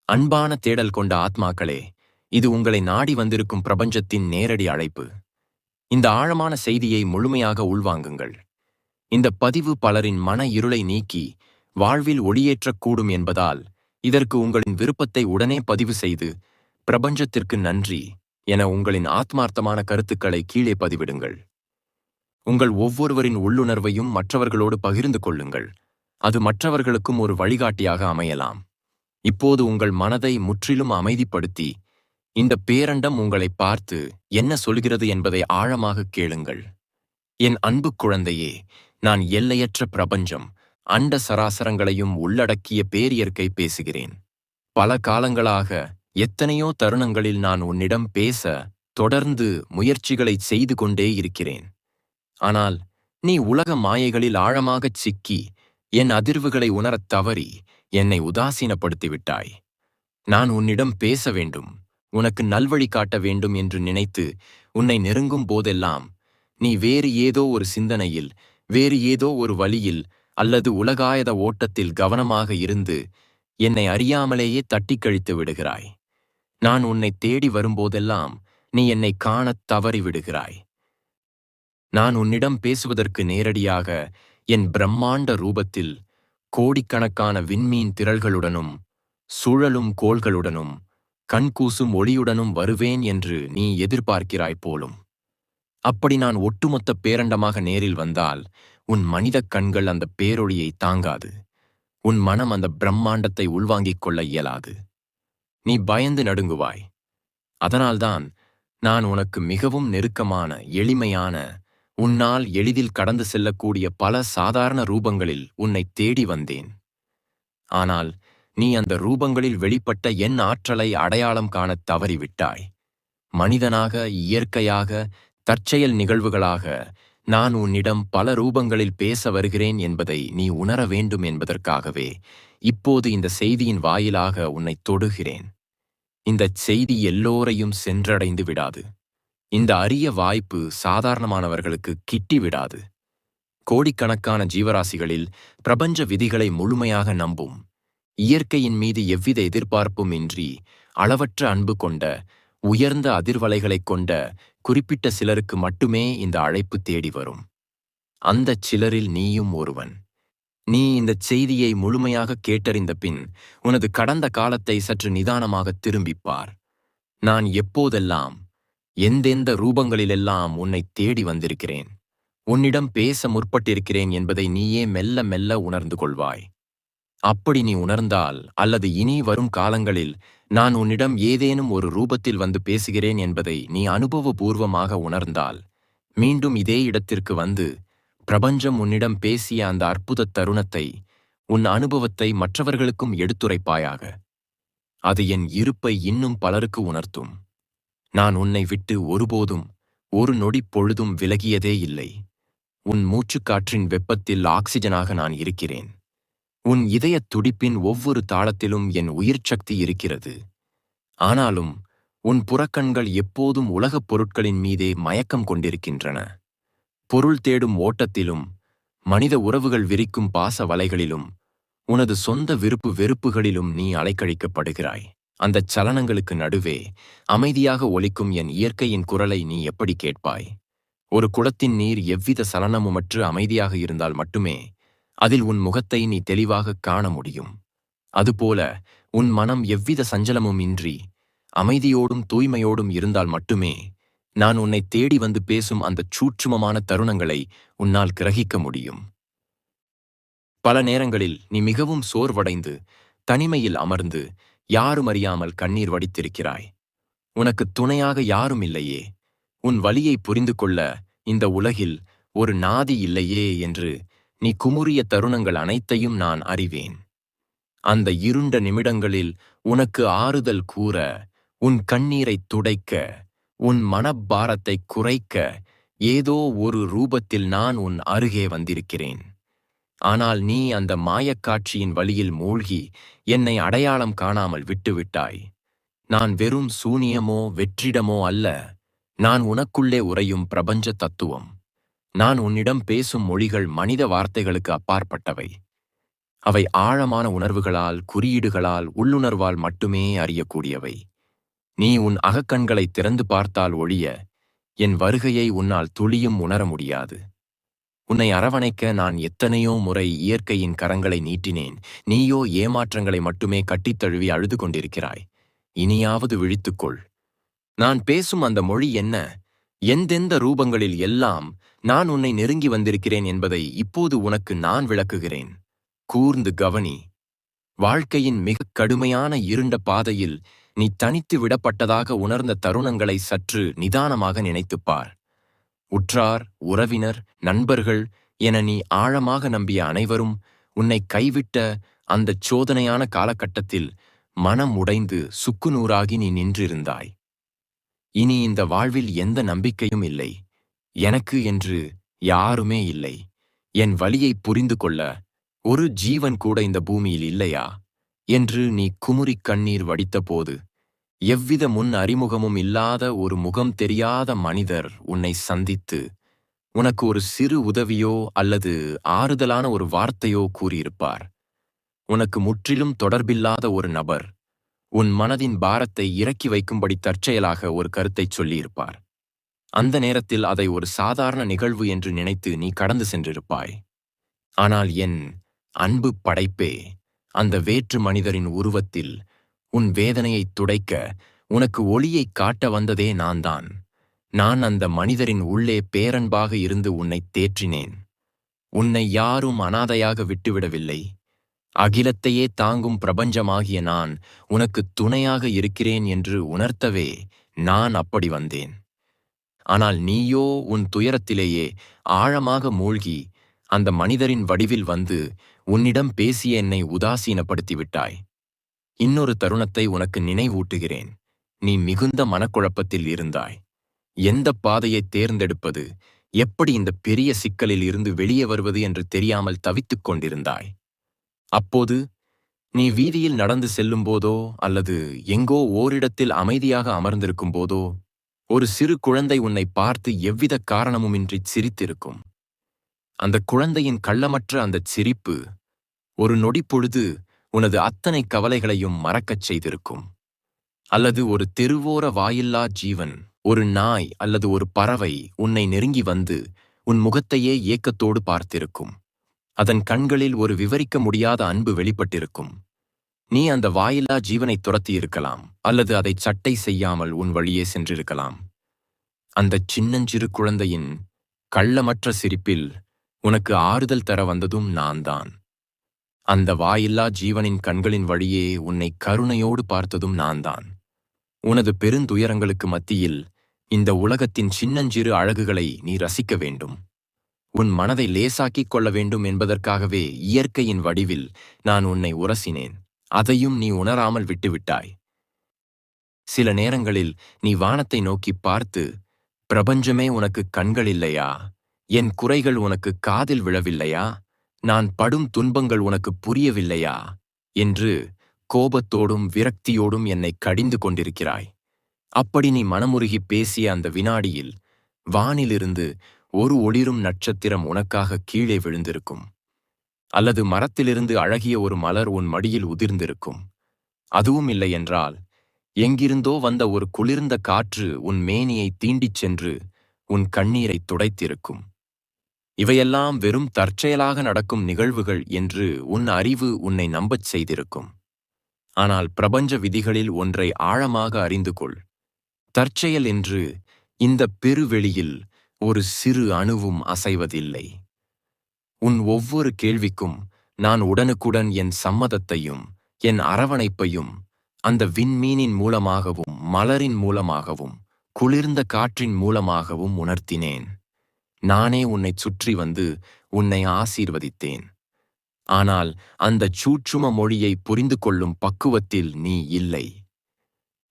அன்பான தேடல் கொண்ட ஆத்மாக்களே, இது உங்களை நாடி வந்திருக்கும் பிரபஞ்சத்தின் நேரடி அழைப்பு. இந்த ஆழமான செய்தியை முழுமையாக உள்வாங்குங்கள். இந்த பதிவு பலரின் மன இருளை நீக்கி வாழ்வில் ஒளியேற்றக்கூடும் என்பதால் இதற்கு உங்களின் விருப்பத்தை உடனே பதிவு செய்து பிரபஞ்சத்திற்கு நன்றி என உங்களின் ஆத்மார்த்தமான கருத்துக்களை கீழே பதிவிடுங்கள். உங்கள் ஒவ்வொருவரின் உள்ளுணர்வையும் மற்றவர்களோடு பகிர்ந்து கொள்ளுங்கள். அது மற்றவர்களுக்கும் ஒரு வழிகாட்டியாக அமையலாம். இப்போது உங்கள் மனதை முற்றிலும் அமைதிப்படுத்தி இந்த பேரண்டம் உங்களை பார்த்து என்ன சொல்கிறது என்பதை ஆழமாக கேளுங்கள். என் அன்பு குழந்தையே, நான் எல்லையற்ற பிரபஞ்சம், அண்ட சராசரங்களையும் உள்ளடக்கிய பேரியற்கை பேசுகிறேன். பல காலங்களாக எத்தனையோ தருணங்களில் நான் உன்னிடம் பேச தொடர்ந்து முயற்சிகளை செய்து கொண்டே இருக்கிறேன். ஆனால் நீ உலக மாயைகளில் ஆழமாகச் சிக்கி என் அதிர்வுகளை உணரத் தவறி என்னை உதாசீனப்படுத்திவிட்டாய். நான் உன்னிடம் பேச வேண்டும், உனக்கு நல்வழி காட்ட வேண்டும் என்று நினைத்து உன்னை நெருங்கும் போதெல்லாம் நீ வேறு ஏதோ ஒரு சிந்தனையில், வேறு ஏதோ ஒரு வழியில் அல்லது உலகாயத ஓட்டத்தில் கவனமாக இருந்து என்னை அறியாமலேயே தட்டிக் கழித்து விடுகிறாய். நான் உன்னை தேடி வரும்போதெல்லாம் நீ என்னை காணத் தவறி விடுகிறாய். நான் உன்னிடம் பேசுவதற்கு நேரடியாக என் பிரம்மாண்ட ரூபத்தில் கோடிக்கணக்கான விண்மீன் திரள்களுடனும் சுழலும் கோள்களுடனும் கண்கூசும் ஒளியுடனும் வருவேன் என்று நீ எதிர்பார்க்கிறாய் போலும். அப்படி நான் ஒட்டுமொத்த பேரண்டமாக நேரில் வந்தால் உன் மனிதக் கண்கள் அந்த பேரொளியை தாங்காது. உன் மனம் அந்த பிரம்மாண்டத்தை உள்வாங்கிக் கொள்ள இயலாது. நீ பயந்து நடுங்குவாய். அதனால்தான் நான் உனக்கு மிகவும் நெருக்கமான, எளிமையான, உன்னால் எளிதில் கடந்து செல்லக்கூடிய பல சாதாரண ரூபங்களில் உன்னை தேடி வந்தேன். ஆனால் நீ அந்த ரூபங்களில் வெளிப்பட்ட என் ஆற்றலை அடையாளம் காணத் தவறிவிட்டாய். மனிதனாக, இயற்கையாக, தற்செயல் நிகழ்வுகளாக நான் உன்னிடம் பல ரூபங்களில் பேச வருகிறேன் என்பதை நீ உணர வேண்டும் என்பதற்காகவே இப்போது இந்த செய்தியின் வாயிலாக உன்னை தொடுகிறேன். இந்தச் செய்தி எல்லோரையும் சென்றடைந்து விடாது. இந்த அரிய வாய்ப்பு சாதாரணமானவர்களுக்கு கிட்டிவிடாது. கோடிக்கணக்கான ஜீவராசிகளில் பிரபஞ்ச விதிகளை முழுமையாக நம்பும், இயற்கையின் மீது எவ்வித எதிர்பார்ப்பும் இன்றி அளவற்ற அன்பு கொண்ட, உயர்ந்த அதிர்வலைகளைக் கொண்ட குறிப்பிட்ட சிலருக்கு மட்டுமே இந்த அழைப்பு தேடி வரும். அந்தச் சிலரில் நீயும் ஒருவன். நீ இந்தச் செய்தியை முழுமையாக கேட்டறிந்த பின் உனது கடந்த காலத்தை சற்று நிதானமாக திரும்பிப்பார். நான் எப்போதெல்லாம், எந்தெந்த ரூபங்களிலெல்லாம் உன்னை தேடி வந்திருக்கிறேன், உன்னிடம் பேச முற்பட்டிருக்கிறேன் என்பதை நீயே மெல்ல மெல்ல உணர்ந்து கொள்வாய். அப்படி நீ உணர்ந்தால், அல்லது இனி வரும் காலங்களில் நான் உன்னிடம் ஏதேனும் ஒரு ரூபத்தில் வந்து பேசுகிறேன் என்பதை நீ அனுபவபூர்வமாக உணர்ந்தால், மீண்டும் இதே இடத்திற்கு வந்து பிரபஞ்சம் உன்னிடம் பேசிய அந்த அற்புத தருணத்தை, உன் அனுபவத்தை மற்றவர்களுக்கும் எடுத்துரைப்பாயாக. அது என் இருப்பை இன்னும் பலருக்கு உணர்த்தும். நான் உன்னை விட்டு ஒருபோதும் ஒரு நொடி பொழுதும் விலகியதே இல்லை. உன் மூச்சுக்காற்றின் வெப்பத்தில் ஆக்சிஜனாக நான் இருக்கிறேன். உன் இதயத் துடிப்பின் ஒவ்வொரு தாளத்திலும் என் உயிர்ச்சக்தி இருக்கிறது. ஆனாலும் உன் புறக்கண்கள் எப்போதும் உலகப் பொருட்களின் மீதே மயக்கம் கொண்டிருக்கின்றன. பொருள் தேடும் ஓட்டத்திலும், மனித உறவுகள் விரிக்கும் பாச வலைகளிலும், உனது சொந்த விருப்பு வெறுப்புகளிலும் நீ அலைக்கழிக்கப்படுகிறாய். அந்தச் சலனங்களுக்கு நடுவே அமைதியாக ஒலிக்கும் என் இயற்கையின் குரலை நீ எப்படி கேட்பாய்? ஒரு குளத்தின் நீர் எவ்வித சலனமுமற்று அமைதியாக இருந்தால் மட்டுமே அதில் உன் முகத்தை நீ தெளிவாக காண முடியும். அதுபோல உன் மனம் எவ்வித சஞ்சலமும் இன்றி அமைதியோடும் தூய்மையோடும் இருந்தால் மட்டுமே நான் உன்னை தேடி வந்து பேசும் அந்தச் சூட்சுமமான தருணங்களை உன்னால் கிரகிக்க முடியும். பல நேரங்களில் நீ மிகவும் சோர்வடைந்து தனிமையில் அமர்ந்து யாரும் அறியாமல் கண்ணீர் வடித்திருக்கிறாய். உனக்கு துணையாக யாரும் இல்லையே, உன் வலியை புரிந்து கொள்ள இந்த உலகில் ஒரு நாதி இல்லையே என்று நீ குமுறிய தருணங்கள் அனைத்தையும் நான் அறிவேன். அந்த இருண்ட நிமிடங்களில் உனக்கு ஆறுதல் கூற, உன் கண்ணீரைத் துடைக்க, உன் மனப்பாரத்தை குறைக்க ஏதோ ஒரு ரூபத்தில் நான் உன் அருகே வந்திருக்கிறேன். ஆனால் நீ அந்த மாயக்காட்சியின் வழியில் மூழ்கி என்னை அடையாளம் காணாமல் விட்டுவிட்டாய். நான் வெறும் சூனியமோ வெற்றிடமோ அல்ல. நான் உனக்குள்ளே உறையும் பிரபஞ்ச தத்துவம். நான் உன்னிடம் பேசும் மொழிகள் மனித வார்த்தைகளுக்கு அப்பாற்பட்டவை. அவை ஆழமான உணர்வுகளால், குறியீடுகளால், உள்ளுணர்வால் மட்டுமே அறியக்கூடியவை. நீ உன் அகக்கண்களை திறந்து பார்த்தால் ஒழிய என் வருகையை உன்னால் துளியும் உணர முடியாது. உன்னை அரவணைக்க நான் எத்தனையோ முறை இயற்கையின் கரங்களை நீட்டினேன். நீயோ ஏமாற்றங்களை மட்டுமே கட்டித்தழுவி அழுது கொண்டிருக்கிறாய். இனியாவது விழித்துக்கொள். நான் பேசும் அந்த மொழி என்ன? எந்தெந்த ரூபங்களில் எல்லாம் நான் உன்னை நெருங்கி வந்திருக்கிறேன் என்பதை இப்போது உனக்கு நான் விளக்குகிறேன். கூர்ந்து கவனி. வாழ்க்கையின் மிகக் கடுமையான இருண்ட பாதையில் நீ தனித்து விடப்பட்டதாக உணர்ந்த தருணங்களை சற்று நிதானமாக நினைத்துப்பார். உற்றார், உறவினர், நண்பர்கள் என நீ ஆழமாக நம்பிய அனைவரும் உன்னை கைவிட்ட அந்தச் சோதனையான காலகட்டத்தில் மனம் உடைந்து சுக்குநூறாகி நீ நின்றிருந்தாய். இனி இந்த வாழ்வில் எந்த நம்பிக்கையும் இல்லை. எனக்கு என்று யாருமே இல்லை. என் வலியை புரிந்து கொள்ள ஒரு ஜீவன் கூட இந்த பூமியில் இல்லையா என்று நீ குமுறிக் கண்ணீர் வடித்தபோது, எவ்வித முன் அறிமுகமும் இல்லாத ஒரு முகம் தெரியாத மனிதர் உன்னை சந்தித்து உனக்கு ஒரு சிறு உதவியோ அல்லது ஆறுதலான ஒரு வார்த்தையோ கூறியிருப்பார். உனக்கு முற்றிலும் தொடர்பில்லாத ஒரு நபர் உன் மனதின் பாரத்தை இறக்கி வைக்கும்படி தற்செயலாக ஒரு கருத்தைச் சொல்லியிருப்பார். அந்த நேரத்தில் அதை ஒரு சாதாரண நிகழ்வு என்று நினைத்து நீ கடந்து சென்றிருப்பாய். ஆனால் என் அன்பு படைப்பே, அந்த வேற்று மனிதரின் உருவத்தில் உன் வேதனையைத் துடைக்க உனக்கு ஒளியைக் காட்ட வந்ததே நான்தான். நான் அந்த மனிதரின் உள்ளே பேரன்பாக இருந்து உன்னை தேற்றினேன். உன்னை யாரும் அனாதையாக விட்டுவிடவில்லை. அகிலத்தையே தாங்கும் பிரபஞ்சமாகிய நான் உனக்கு துணையாக இருக்கிறேன் என்று உணர்த்தவே நான் அப்படி வந்தேன். ஆனால் நீயோ உன் துயரத்திலேயே ஆழமாக மூழ்கி அந்த மனிதரின் வடிவில் வந்து உன்னிடம் பேசிய என்னை உதாசீனப்படுத்திவிட்டாய். இன்னொரு தருணத்தை உனக்கு நினைவூட்டுகிறேன். நீ மிகுந்த மனக்குழப்பத்தில் இருந்தாய். எந்த பாதையை தேர்ந்தெடுப்பது, எப்படி இந்த பெரிய சிக்கலில் இருந்து வெளியே வருவது என்று தெரியாமல் தவித்துக் கொண்டிருந்தாய். அப்போது நீ வீதியில் நடந்து செல்லும்போதோ அல்லது எங்கோ ஓரிடத்தில் அமைதியாக அமர்ந்திருக்கும் போதோ ஒரு சிறு குழந்தை உன்னை பார்த்து எவ்வித காரணமுமின்றி சிரித்திருக்கும். அந்த குழந்தையின் கள்ளமற்ற அந்தச் சிரிப்பு ஒரு நொடிப்பொழுது உனது அத்தனை கவலைகளையும் மறக்கச் செய்திருக்கும். அல்லது ஒரு தெருவோர வாயில்லா ஜீவன், ஒரு நாய் அல்லது ஒரு பறவை உன்னை நெருங்கி வந்து உன் முகத்தையே ஏக்கத்தோடு பார்த்திருக்கும். அதன் கண்களில் ஒரு விவரிக்க முடியாத அன்பு வெளிப்பட்டிருக்கும். நீ அந்த வாயில்லா ஜீவனை துரத்தியிருக்கலாம், அல்லது அதை சட்டை செய்யாமல் உன் வழியே சென்றிருக்கலாம். அந்தச் சின்னஞ்சிறு குழந்தையின் கள்ளமற்ற சிரிப்பில் உனக்கு ஆறுதல் தர வந்ததும் நான்தான். அந்த வாயில்லா ஜீவனின் கண்களின் வழியே உன்னை கருணையோடு பார்த்ததும் நான்தான். உனது பெருந்துயரங்களுக்கு மத்தியில் இந்த உலகத்தின் சின்னஞ்சிறு அழகுகளை நீ ரசிக்க வேண்டும். உன் மனதை லேசாக்கிக் கொள்ள வேண்டும் என்பதற்காகவே இயற்கையின் வடிவில் நான் உன்னை உரசினேன். அதையும் நீ உணராமல் விட்டுவிட்டாய். சில நேரங்களில் நீ வானத்தை நோக்கி பார்த்து, பிரபஞ்சமே உனக்கு கண்கள் இல்லையா? என் குறைகள் உனக்கு காதில் விழவில்லையா? நான் படும் துன்பங்கள் உனக்கு புரியவில்லையா என்று கோபத்தோடும் விரக்தியோடும் என்னை கடிந்து கொண்டிருக்கிறாய். அப்படி நீ மனமுருகி பேசிய அந்த வினாடியில் வானிலிருந்து ஒரு ஒளிரும் நட்சத்திரம் உனக்காக கீழே விழுந்திருக்கும். அல்லது மரத்திலிருந்து அழகிய ஒரு மலர் உன் மடியில் உதிர்ந்திருக்கும். அதுவும் இல்லை என்றால் எங்கிருந்தோ வந்த ஒரு குளிர்ந்த காற்று உன் மேனியை தீண்டிச் சென்று உன் கண்ணீரை துடைத்திருக்கும். இவையெல்லாம் வெறும் தற்செயலாக நடக்கும் நிகழ்வுகள் என்று உன் அறிவு உன்னை நம்பச் செய்திருக்கும். ஆனால் பிரபஞ்ச விதிகளில் ஒன்றை ஆழமாக அறிந்து கொள். தற்செயல் என்று இந்த பெருவெளியில் ஒரு சிறு அணுவும் அசைவதில்லை. உன் ஒவ்வொரு கேள்விக்கும் நான் உடனுக்குடன் என் சம்மதத்தையும் என் அரவணைப்பையும் அந்த விண்மீனின் மூலமாகவும் மலரின் மூலமாகவும் குளிர்ந்த காற்றின் மூலமாகவும் உணர்த்தினேன். நானே உன்னைச் சுற்றி வந்து உன்னை ஆசீர்வதித்தேன். ஆனால் அந்தச் சூட்சும மொழியை புரிந்து கொள்ளும் பக்குவத்தில் நீ இல்லை.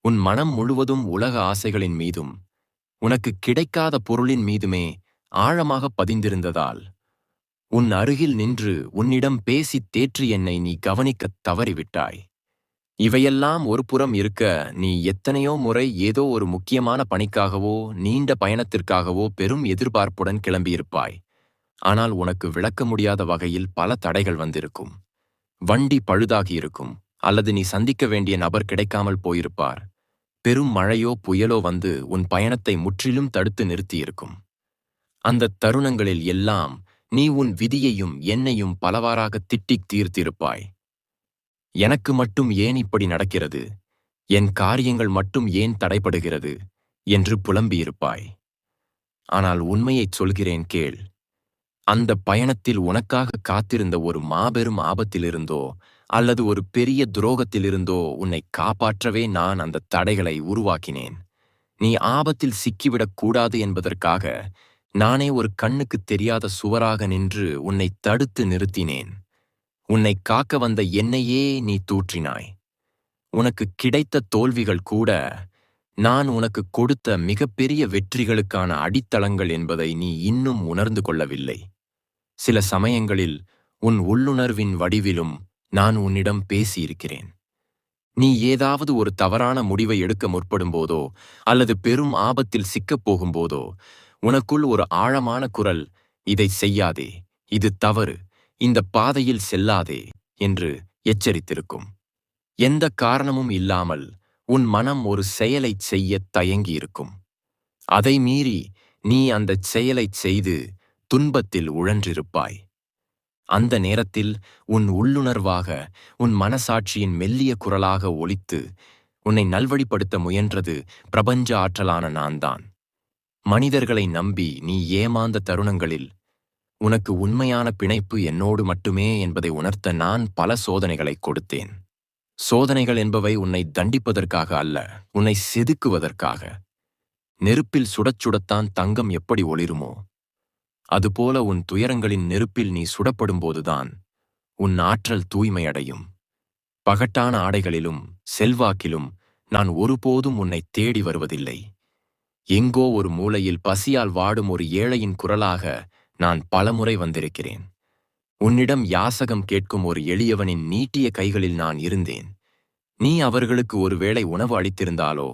உன் மனம் முழுவதும் உலக ஆசைகளின் மீதும் உனக்கு கிடைக்காத பொருளின் மீதுமே ஆழமாக பதிந்திருந்ததால் உன் அருகில் நின்று உன்னிடம் பேசித் தேற்றி என்னை நீ கவனிக்கத் தவறிவிட்டாய். இவையெல்லாம் ஒரு புறம் இருக்க, நீ எத்தனையோ முறை ஏதோ ஒரு முக்கியமான பணிக்காகவோ நீண்ட பயணத்திற்காகவோ பெரும் எதிர்பார்ப்புடன் கிளம்பியிருப்பாய். ஆனால் உனக்கு விளக்க முடியாத வகையில் பல தடைகள் வந்திருக்கும். வண்டி பழுதாகியிருக்கும், அல்லது நீ சந்திக்க வேண்டிய நபர் கிடைக்காமல் போயிருப்பார். பெரும் மழையோ புயலோ வந்து உன் பயணத்தை முற்றிலும் தடுத்து நிறுத்தியிருக்கும். அந்தத் தருணங்களில் எல்லாம் நீ உன் விதியையும் என்னையும் பலவாறாக திட்டித் தீர்த்திருப்பாய். எனக்கு மட்டும் ஏன் இப்படி நடக்கிறது, என் காரியங்கள் மட்டும் ஏன் தடைபடுகிறது என்று புலம்பியிருப்பாய். ஆனால் உண்மையைச் சொல்கிறேன் கேள். அந்த பயணத்தில் உனக்காக காத்திருந்த ஒரு மாபெரும் ஆபத்திலிருந்தோ அல்லது ஒரு பெரிய துரோகத்திலிருந்தோ உன்னை காப்பாற்றவே நான் அந்த தடைகளை உருவாக்கினேன். நீ ஆபத்தில் சிக்கிவிடக் கூடாது என்பதற்காக நானே ஒரு கண்ணுக்குத் தெரியாத சுவராக நின்று உன்னை தடுத்து நிறுத்தினேன். உன்னை காக்க வந்த என்னையே நீ தூற்றினாய். உனக்கு கிடைத்த தோல்விகள் கூட நான் உனக்கு கொடுத்த மிகப்பெரிய வெற்றிகளுக்கான அடித்தளங்கள் என்பதை நீ இன்னும் உணர்ந்து கொள்ளவில்லை. சில சமயங்களில் உன் உள்ளுணர்வின் வடிவிலும் நான் உன்னிடம் பேசியிருக்கிறேன். நீ ஏதாவது ஒரு தவறான முடிவை எடுக்க முற்படும்போதோ அல்லது பெரும் ஆபத்தில் சிக்கப் போகும்போதோ உனக்குள் ஒரு ஆழமான குரல், இதை செய்யாதே, இது தவறு, இந்த பாதையில் செல்லாதே என்று எச்சரித்திருக்கும். எந்த காரணமும் இல்லாமல் உன் மனம் ஒரு செயலைச் செய்யத் தயங்கியிருக்கும். அதை மீறி நீ அந்தச் செயலைச் செய்து துன்பத்தில் உழன்றிருப்பாய். அந்த நேரத்தில் உன் உள்ளுணர்வாக, உன் மனசாட்சியின் மெல்லிய குரலாக ஒலித்து உன்னை நல்வழிப்படுத்த முயன்றது பிரபஞ்ச ஆற்றலான நான்தான். மனிதர்களை நம்பி நீ ஏமாந்த தருணங்களில் உனக்கு உண்மையான பிணைப்பு என்னோடு மட்டுமே என்பதை உணர்த்த நான் பல சோதனைகளைக் கொடுத்தேன். சோதனைகள் என்பவை உன்னை தண்டிப்பதற்காக அல்ல, உன்னை செதுக்குவதற்காக. நெருப்பில் சுடச் சுடத்தான் தங்கம் எப்படி ஒளிருமோ, அதுபோல உன் துயரங்களின் நெருப்பில் நீ சுடப்படும்போதுதான் உன் ஆற்றல் தூய்மையடையும். பகட்டான ஆடைகளிலும் செல்வாக்கிலும் நான் ஒருபோதும் உன்னை தேடி வருவதில்லை. எங்கோ ஒரு மூலையில் பசியால் வாடும் ஒரு ஏழையின் குரலாக நான் பலமுறை வந்திருக்கிறேன். உன்னிடம் யாசகம் கேட்கும் ஒரு எளியவனின் நீட்டிய கைகளில் நான் இருந்தேன். நீ அவர்களுக்கு ஒருவேளை உணவு அளித்திருந்தாலோ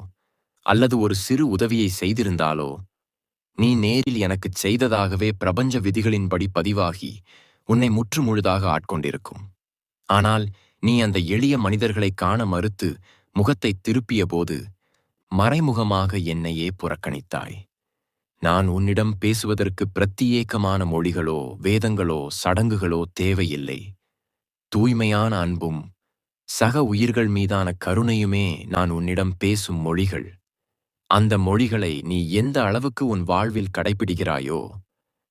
அல்லது ஒரு சிறு உதவியை செய்திருந்தாலோ நீ நேரில் எனக்குச் செய்ததாகவே பிரபஞ்ச விதிகளின்படி பதிவாகி உன்னை முற்றுமுழுதாக ஆட்கொண்டிருக்கும். ஆனால் நீ அந்த எளிய மனிதர்களைக் காண மறுத்து முகத்தைத் திருப்பியபோது மறைமுகமாக என்னையே புறக்கணித்தாய். நான் உன்னிடம் பேசுவதற்கு பிரத்தியேகமான மொழிகளோ வேதங்களோ சடங்குகளோ தேவையில்லை. தூய்மையான அன்பும் சக உயிர்கள் மீதான கருணையுமே நான் உன்னிடம் பேசும் மொழிகள். அந்த மொழிகளை நீ எந்த அளவுக்கு உன் வாழ்வில் கடைபிடிக்கிறாயோ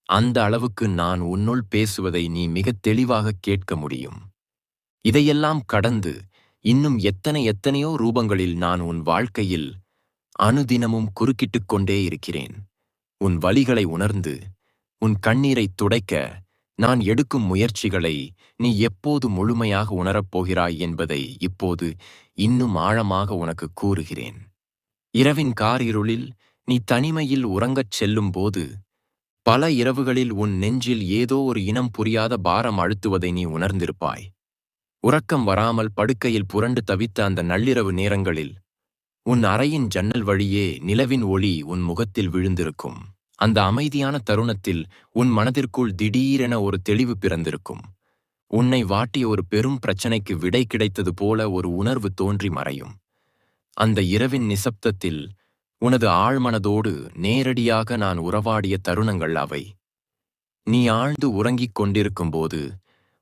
அந்த அளவுக்கு நான் உன்னுள் பேசுவதை நீ மிகத் தெளிவாக கேட்க முடியும். இதையெல்லாம் கடந்து இன்னும் எத்தனையோ ரூபங்களில் நான் உன் வாழ்க்கையில் அனுதினமும் குறுக்கிட்டுக் கொண்டே இருக்கிறேன். உன் வலிகளை உணர்ந்து உன் கண்ணீரைத் துடைக்க நான் எடுக்கும் முயற்சிகளை நீ எப்போது முழுமையாக உணரப்போகிறாய் என்பதை இப்போது இன்னும் ஆழமாக உனக்கு கூறுகிறேன். இரவின் காரிருளில் நீ தனிமையில் உறங்கச் செல்லும் போது பல இரவுகளில் உன் நெஞ்சில் ஏதோ ஒரு இனம் புரியாத பாரம் அழுத்துவதை நீ உணர்ந்திருப்பாய். உறக்கம் வராமல் படுக்கையில் புரண்டு தவித்த அந்த நள்ளிரவு நேரங்களில் உன் அறையின் ஜன்னல் வழியே நிலவின் ஒளி உன் முகத்தில் விழுந்திருக்கும். அந்த அமைதியான தருணத்தில் உன் மனதிற்குள் திடீரென ஒரு தெளிவு பிறந்திருக்கும். உன்னை வாட்டிய ஒரு பெரும் பிரச்சனைக்கு விடை கிடைத்தது போல ஒரு உணர்வு தோன்றி மறையும். அந்த இரவின் நிசப்தத்தில் உனது ஆழ்மனதோடு நேரடியாக நான் உறவாடிய தருணங்கள் அவை. நீ ஆழ்ந்து உறங்கிக் கொண்டிருக்கும்போது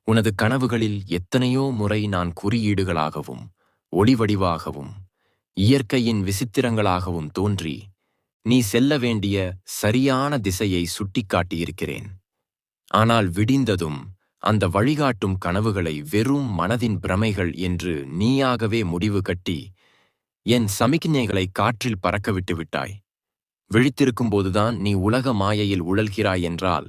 உனது கனவுகளில் எத்தனையோ முறை நான் குறியீடுகளாகவும் ஒளிவடிவாகவும் இயற்கையின் விசித்திரங்களாகவும் தோன்றி நீ செல்ல வேண்டிய சரியான திசையை சுட்டிக்காட்டியிருக்கிறேன். ஆனால் விடிந்ததும் அந்த வழிகாட்டும் கனவுகளை வெறும் மனதின் பிரமைகள் என்று நீயாகவே முடிவு கட்டி என் சமிக்ஞைகளை காற்றில் பறக்கவிட்டு விட்டாய். விழித்திருக்கும்போதுதான் நீ உலக மாயையில் உழல்கிறாய் என்றால்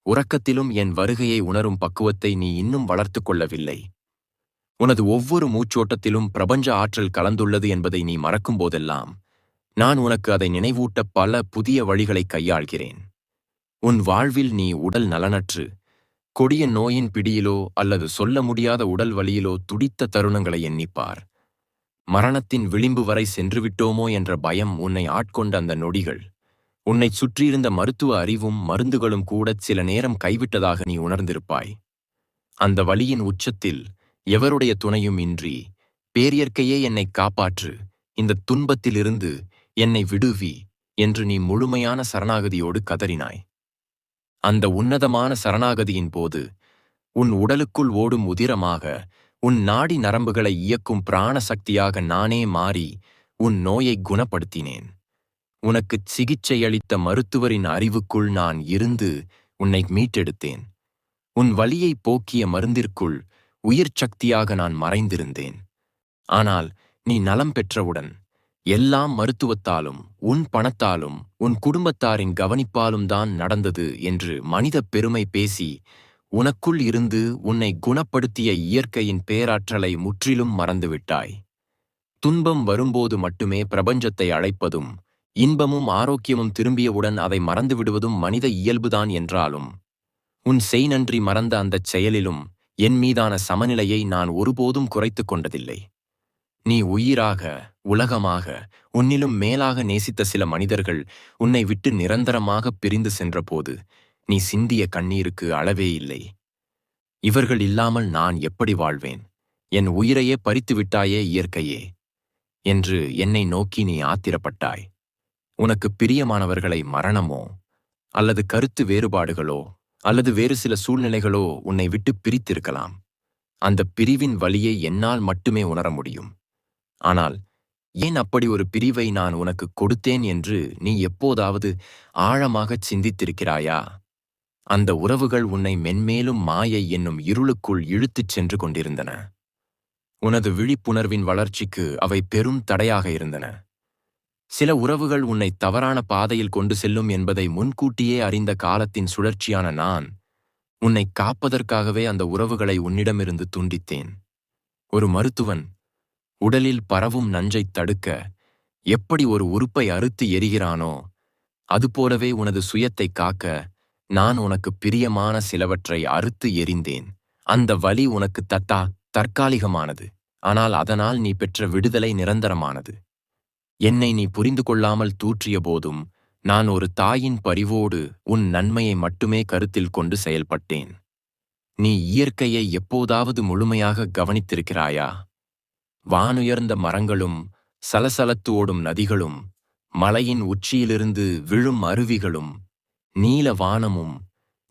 உறக்கத்திலும் என் வருகையை உணரும் பக்குவத்தை நீ இன்னும் வளர்த்து கொள்ளவில்லை. உனது ஒவ்வொரு மூச்சோட்டத்திலும் பிரபஞ்ச ஆற்றல் கலந்துள்ளது என்பதை நீ மறக்கும்போதெல்லாம் நான் உனக்கு அதை நினைவூட்ட பல புதிய வழிகளை கையாள்கிறேன். உன் வாழ்வில் நீ உடல் நலனற்று கொடிய நோயின் பிடியிலோ அல்லது சொல்ல முடியாத உடல் வலியிலோ துடித்த தருணங்களை எண்ணிப்பார். மரணத்தின் விளிம்பு வரை சென்றுவிட்டோமோ என்ற பயம் உன்னை ஆட்கொண்ட அந்த நொடிகள், உன்னைச் சுற்றியிருந்த மருத்துவ அறிவும் மருந்துகளும் கூட சில நேரம் கைவிட்டதாக நீ உணர்ந்திருப்பாய். அந்த வலியின் உச்சத்தில் எவருடைய துணையும் இன்றி பேரியற்கையே என்னை காப்பாற்று, இந்த துன்பத்திலிருந்து என்னை விடுவி என்று நீ முழுமையான சரணாகதியோடு கதறினாய். அந்த உன்னதமான சரணாகதியின் போது உன் உடலுக்குள் ஓடும் உதிரமாக, உன் நாடி நரம்புகளை இயக்கும் பிராண சக்தியாக நானே மாறி உன் நோயை குணப்படுத்தினேன். உனக்குச் சிகிச்சையளித்த மருத்துவரின் அறிவுக்குள் நான் இருந்து உன்னை மீட்டெடுத்தேன். உன் வலியை போக்கிய மருந்திற்குள் உயிர் சக்தியாக நான் மறைந்திருந்தேன். ஆனால் நீ நலம் பெற்றவுடன் எல்லாம் மருத்துவத்தாலும் உன் பணத்தாலும் உன் குடும்பத்தாரின் கவனிப்பாலும் தான் நடந்தது என்று மனித பெருமை பேசி உனக்குள் இருந்து உன்னை குணப்படுத்திய இயற்கையின் பேராற்றலை முற்றிலும் மறந்துவிட்டாய். துன்பம் வரும்போது மட்டுமே பிரபஞ்சத்தை அழைப்பதும் இன்பமும் ஆரோக்கியமும் திரும்பியவுடன் அதை மறந்துவிடுவதும் மனித இயல்புதான் என்றாலும், உன் செய் நன்றி மறந்த அந்தச் செயலிலும் என் மீதான சமநிலையை நான் ஒருபோதும் குறைத்துக் கொண்டதில்லை. நீ உயிராக, உலகமாக, உன்னிலும் மேலாக நேசித்த சில மனிதர்கள் உன்னை விட்டு நிரந்தரமாக பிரிந்து சென்றபோது நீ சிந்திய கண்ணீருக்கு அளவே இல்லை. இவர்கள் இல்லாமல் நான் எப்படி வாழ்வேன்? என் உயிரையே பறித்து விட்டாயே இயற்கையே என்று என்னை நோக்கி நீ ஆத்திரப்பட்டாய். உனக்கு பிரியமானவர்களை மரணமோ அல்லது கருத்து வேறுபாடுகளோ அல்லது வேறு சில சூழ்நிலைகளோ உன்னை விட்டு பிரித்திருக்கலாம். அந்த பிரிவின் வலியை என்னால் மட்டுமே உணர முடியும். ஆனால் ஏன் அப்படி ஒரு பிரிவை நான் உனக்கு கொடுத்தேன் என்று நீ எப்போதாவது ஆழமாகச் சிந்தித்திருக்கிறாயா? அந்த உறவுகள் உன்னை மென்மேலும் மாயை என்னும் இருளுக்குள் இழுத்துச் சென்று கொண்டிருந்தன. உனது விழிப்புணர்வின் வளர்ச்சிக்கு அவை பெரும் தடையாக இருந்தன. சில உறவுகள் உன்னை தவறான பாதையில் கொண்டு செல்லும் என்பதை முன்கூட்டியே அறிந்த காலத்தின் சுழற்சியான நான் உன்னை காப்பதற்காகவே அந்த உறவுகளை உன்னிடமிருந்து துண்டித்தேன். ஒரு மருத்துவன் உடலில் பரவும் நஞ்சைத் தடுக்க எப்படி ஒரு உறுப்பை அறுத்து எரிகிறானோ, அதுபோலவே உனது சுயத்தை காக்க நான் உனக்கு பிரியமான சிலவற்றை அறுத்து எறிந்தேன். அந்த வலி உனக்கு தற்காலிகமானது, ஆனால் அதனால் நீ பெற்ற விடுதலை நிரந்தரமானது. என்னை நீ புரிந்து கொள்ளாமல் தூற்றிய போதும் நான் ஒரு தாயின் பரிவோடு உன் நன்மையை மட்டுமே கருத்தில் கொண்டு செயல்பட்டேன். நீ இயற்கையை எப்போதாவது முழுமையாக கவனித்திருக்கிறாயா? வானுயர்ந்த மரங்களும் சலசலத்து ஓடும் நதிகளும் மலையின் உச்சியிலிருந்து விழும் அருவிகளும் நீல வானமும்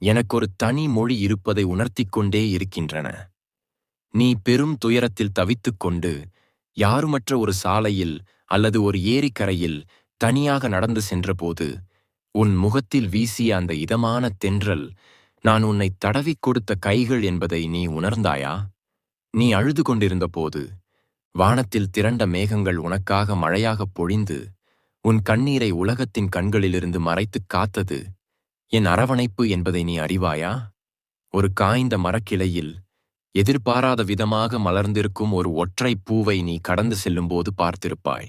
எனக்கொரு தனி மொழி இருப்பதை உணர்த்திக் கொண்டே இருக்கின்றன. நீ பெரும் துயரத்தில் தவித்துக் கொண்டு யாருமற்ற ஒரு சாலையில் அல்லது ஒரு ஏரிக்கரையில் தனியாக நடந்து சென்றபோது உன் முகத்தில் வீசிய அந்த இதமான தென்றல் நான் உன்னை தடவிக் கொடுத்த கைகள் என்பதை நீ உணர்ந்தாயா? நீ அழுது கொண்டிருந்த போது வானத்தில் திரண்ட மேகங்கள் உனக்காக மழையாகப் பொழிந்து உன் கண்ணீரை உலகத்தின் கண்களிலிருந்து மறைத்துக் காத்தது என் அரவணைப்பு என்பதை நீ அறிவாயா? ஒரு காய்ந்த மரக்கிளையில் எதிர்பாராத விதமாக மலர்ந்திருக்கும் ஒரு ஒற்றை பூவை நீ கடந்து செல்லும்போது பார்த்திருப்பாய்.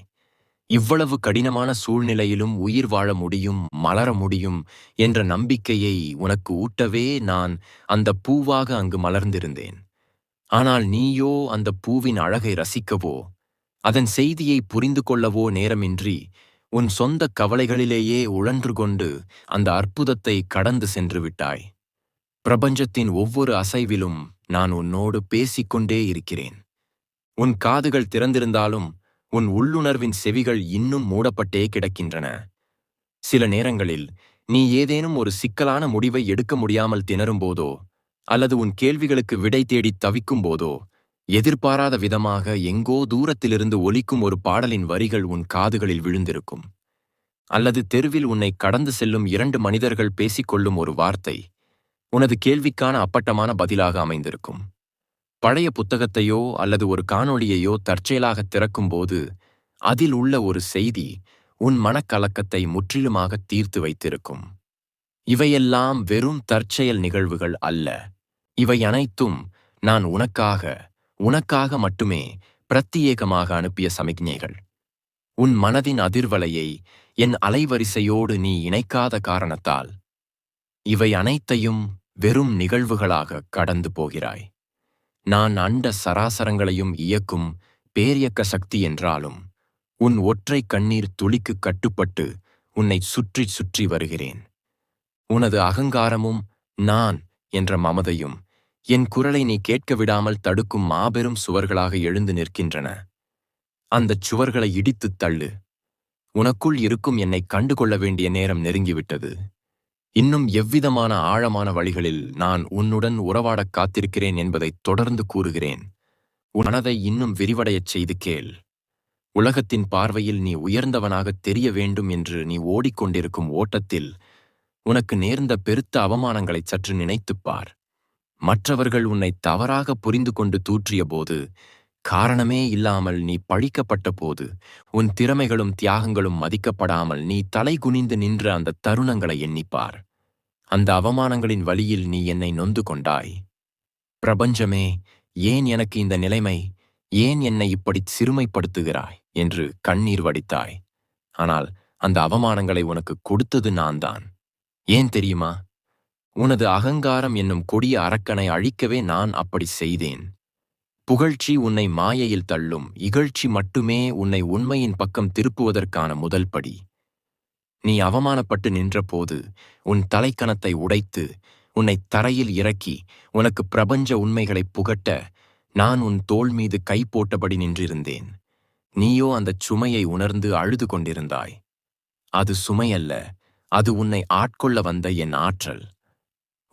இவ்வளவு கடினமான சூழ்நிலையிலும் உயிர் வாழ முடியும், மலர முடியும் என்ற நம்பிக்கையை உனக்கு ஊட்டவே நான் அந்த பூவாக அங்கு மலர்ந்திருந்தேன். ஆனால் நீயோ அந்த பூவின் அழகை ரசிக்கவோ அதன் செய்தியை புரிந்து கொள்ளவோ நேரமின்றி உன் சொந்த கவலைகளிலேயே உழன்று கொண்டு அந்த அற்புதத்தை கடந்து சென்று விட்டாய். பிரபஞ்சத்தின் ஒவ்வொரு அசைவிலும் நான் உன்னோடு பேசிக்கொண்டே இருக்கிறேன். உன் காதுகள் திறந்திருந்தாலும் உன் உள்ளுணர்வின் செவிகள் இன்னும் மூடப்பட்டே கிடக்கின்றன. சில நேரங்களில் நீ ஏதேனும் ஒரு சிக்கலான முடிவை எடுக்க முடியாமல் திணறும்போதோ அல்லது உன் கேள்விகளுக்கு விடை தேடி தவிக்கும் போதோ எதிர்பாராத விதமாக எங்கோ தூரத்திலிருந்து ஒலிக்கும் ஒரு பாடலின் வரிகள் உன் காதுகளில் விழுந்திருக்கும். அல்லது தெருவில் உன்னை கடந்து செல்லும் இரண்டு மனிதர்கள் பேசிக்கொள்ளும் ஒரு வார்த்தை உனது கேள்விக்கான அப்பட்டமான பதிலாக அமைந்திருக்கும். பழைய புத்தகத்தையோ அல்லது ஒரு காணொளியையோ தற்செயலாக திறக்கும்போது அதில் உள்ள ஒரு செய்தி உன் மனக்கலக்கத்தை முற்றிலுமாக தீர்த்து வைத்திருக்கும். இவையெல்லாம் வெறும் தற்செயல் நிகழ்வுகள் அல்ல. இவை அனைத்தும் நான் உனக்காக மட்டுமே பிரத்தியேகமாக அனுப்பிய சமிக்ஞைகள். உன் மனதின் அதிர்வலையை என் அலைவரிசையோடு நீ இணைக்காத காரணத்தால் இவை அனைத்தையும் வெறும் நிகழ்வுகளாக கடந்து போகிறாய். நான் அண்ட சராசரங்களையும் இயக்கும் பேரியக்க சக்தி என்றாலும் உன் ஒற்றை கண்ணீர் துளிக்கு கட்டுப்பட்டு உன்னை சுற்றி சுற்றி வருகிறேன். உனது அகங்காரமும் நான் என்ற மமதையும் என் குரலை நீ கேட்க விடாமல் தடுக்கும் மாபெரும் சுவர்களாக எழுந்து நிற்கின்றன. அந்தச் சுவர்களை இடித்துத் தள்ளு. உனக்குள் இருக்கும் என்னை கண்டுகொள்ள வேண்டிய நேரம் நெருங்கிவிட்டது. இன்னும் எவ்விதமான ஆழமான வழிகளில் நான் உன்னுடன் உறவாடக் காத்திருக்கிறேன் என்பதை தொடர்ந்து கூறுகிறேன். உன் மனதை இன்னும் விரிவடையச் செய்து கேள். உலகத்தின் பார்வையில் நீ உயர்ந்தவனாகத் தெரிய வேண்டும் என்று நீ ஓடிக்கொண்டிருக்கும் ஓட்டத்தில் உனக்கு நேர்ந்த பெருத்த அவமானங்களைச் சற்று நினைத்துப் பார். மற்றவர்கள் உன்னை தவறாக புரிந்து கொண்டு தூற்றிய போது, காரணமே இல்லாமல் நீ பழிக்கப்பட்ட போது, உன் திறமைகளும் தியாகங்களும் மதிக்கப்படாமல் நீ தலைகுனிந்து நின்ற அந்த தருணங்களை எண்ணிப்பார். அந்த அவமானங்களின் வழியில் நீ என்னை நொந்து கொண்டாய். பிரபஞ்சமே, ஏன் எனக்கு இந்த நிலைமை, ஏன் என்னை இப்படி சிறுமைப்படுத்துகிறாய் என்று கண்ணீர் வடித்தாய். ஆனால் அந்த அவமானங்களை உனக்கு கொடுத்தது நான்தான். ஏன் தெரியுமா? உனது அகங்காரம் என்னும் கொடிய அரக்கனை அழிக்கவே நான் அப்படி செய்தேன். புகழ்ச்சி உன்னை மாயையில் தள்ளும், இகழ்ச்சி மட்டுமே உன்னை உண்மையின் பக்கம் திருப்புவதற்கான முதல் படி. நீ அவமானப்பட்டு நின்றபோது உன் தலைக்கணத்தை உடைத்து உன்னை தரையில் இறக்கி உனக்கு பிரபஞ்ச உண்மைகளைப் புகட்ட நான் உன் தோள் மீது கை போட்டபடி நின்றிருந்தேன். நீயோ அந்தச் சுமையை உணர்ந்து அழுது கொண்டிருந்தாய். அது சுமையல்ல, அது உன்னை ஆட்கொள்ள வந்த என் ஆற்றல்.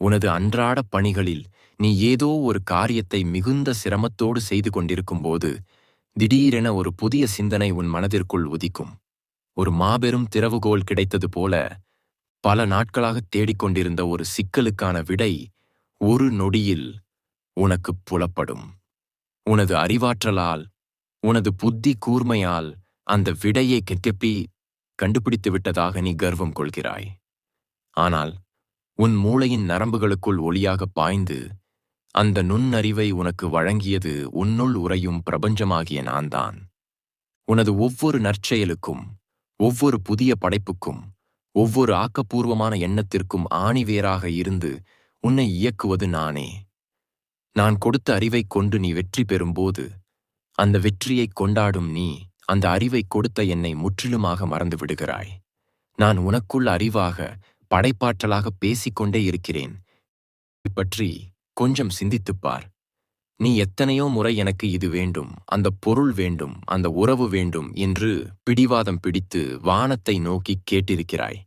உனது அன்றாட பணிகளில் நீ ஏதோ ஒரு காரியத்தை மிகுந்த சிரமத்தோடு செய்து கொண்டிருக்கும்போது திடீரென ஒரு புதிய சிந்தனை உன் மனதிற்குள் உதிக்கும். ஒரு மாபெரும் திறவுகோல் கிடைத்தது போல பல நாட்களாக தேடிக்கொண்டிருந்த ஒரு சிக்கலுக்கான விடை ஒரு நொடியில் உனக்குப் புலப்படும். உனது அறிவாற்றலால், உனது புத்தி கூர்மையால் அந்த விடையை கண்டுபிடித்து விட்டதாக நீ கர்வம் கொள்கிறாய். ஆனால் உன் மூளையின் நரம்புகளுக்குள் ஒளியாக பாய்ந்து அந்த நுண்ணறிவை உனக்கு வழங்கியது உன்னுள் உறையும் பிரபஞ்சமாகிய நான்தான். உனது ஒவ்வொரு நற்செயலுக்கும், ஒவ்வொரு புதிய படைப்புக்கும், ஒவ்வொரு ஆக்கப்பூர்வமான எண்ணத்திற்கும் ஆணிவேராக இருந்து உன்னை இயக்குவது நானே. நான் கொடுத்த அறிவைக் கொண்டு நீ வெற்றி பெறும்போது அந்த வெற்றியைக் கொண்டாடும் நீ அந்த அறிவைக் கொடுத்த என்னை முற்றிலுமாக மறந்து விடுகிறாய். நான் உனக்குள் அறிவாக, படைப்பாற்றலாக பேசிக்கொண்டே இருக்கிறேன். இப்பற்றி கொஞ்சம் சிந்தித்துப்பார். நீ எத்தனையோ முறை எனக்கு இது வேண்டும், அந்த பொருள் வேண்டும், அந்த உறவு வேண்டும் என்று பிடிவாதம் பிடித்து வானத்தை நோக்கிக் கேட்டிருக்கிறாய்.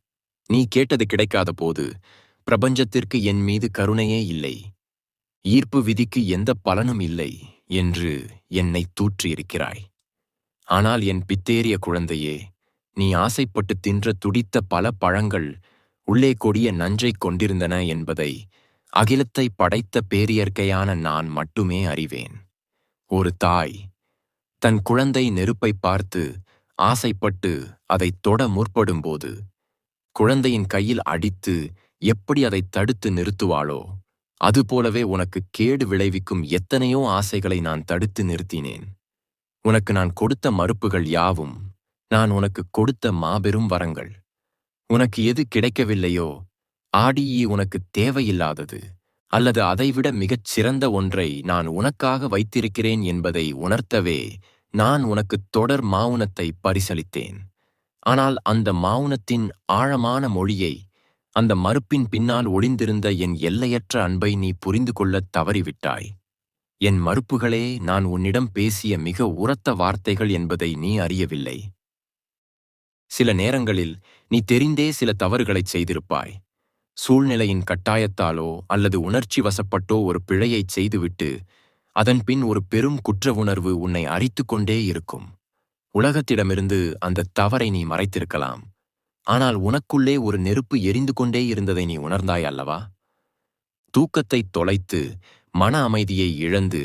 நீ கேட்டது கிடைக்காத போது பிரபஞ்சத்திற்கு என் மீது கருணையே இல்லை, ஈர்ப்பு விதிக்கு எந்த பலனும் இல்லை என்று என்னை தூற்றியிருக்கிறாய். ஆனால் என் பித்தேறிய குழந்தையே, நீ ஆசைப்பட்டு தின்ற துடித்த பல பழங்கள் உள்ளே கொடிய நஞ்சைக் கொண்டிருந்தன என்பதை அகிலத்தை படைத்த பேரியற்கையான நான் மட்டுமே அறிவேன். ஒரு தாய் தன் குழந்தை நெருப்பை பார்த்து ஆசைப்பட்டு அதை தொட முற்படும்போது குழந்தையின் கையில் அடித்து எப்படி அதை தடுத்து நிறுத்துவாளோ, அதுபோலவே உனக்கு கேடு விளைவிக்கும் எத்தனையோ ஆசைகளை நான் தடுத்து நிறுத்தினேன். உனக்கு நான் கொடுத்த மறுப்புகள் யாவும் நான் உனக்கு கொடுத்த மாபெரும் வரங்கள். உனக்கு எது கிடைக்கவில்லையோ, ஆடியி உனக்கு தேவையில்லாதது அல்லது அதைவிட மிகச் சிறந்த ஒன்றை நான் உனக்காக வைத்திருக்கிறேன் என்பதை உணர்த்தவே நான் உனக்கு தொடர் மௌனத்தை பரிசளித்தேன். ஆனால் அந்த மௌனத்தின் ஆழமான மொழியை, அந்த மறுப்பின் பின்னால் ஒளிந்திருந்த என் எல்லையற்ற அன்பை நீ புரிந்து கொள்ளத் தவறிவிட்டாய். என் மறுப்புகளே நான் உன்னிடம் பேசிய மிக உரத்த வார்த்தைகள் என்பதை நீ அறியவில்லை. சில நேரங்களில் நீ தெரிந்தே சில தவறுகளைச் செய்திருப்பாய். சூழ்நிலையின் கட்டாயத்தாலோ அல்லது உணர்ச்சி வசப்பட்டோ ஒரு பிழையைச் செய்துவிட்டு அதன்பின் ஒரு பெரும் குற்ற உணர்வு உன்னை அரித்துக் கொண்டே இருக்கும். உலகத்திடமிருந்து அந்த தவறை நீ மறைத்திருக்கலாம். ஆனால் உனக்குள்ளே ஒரு நெருப்பு எரிந்து கொண்டே இருந்ததை நீ உணர்ந்தாய் அல்லவா? தூக்கத்தை தொலைத்து மன அமைதியை இழந்து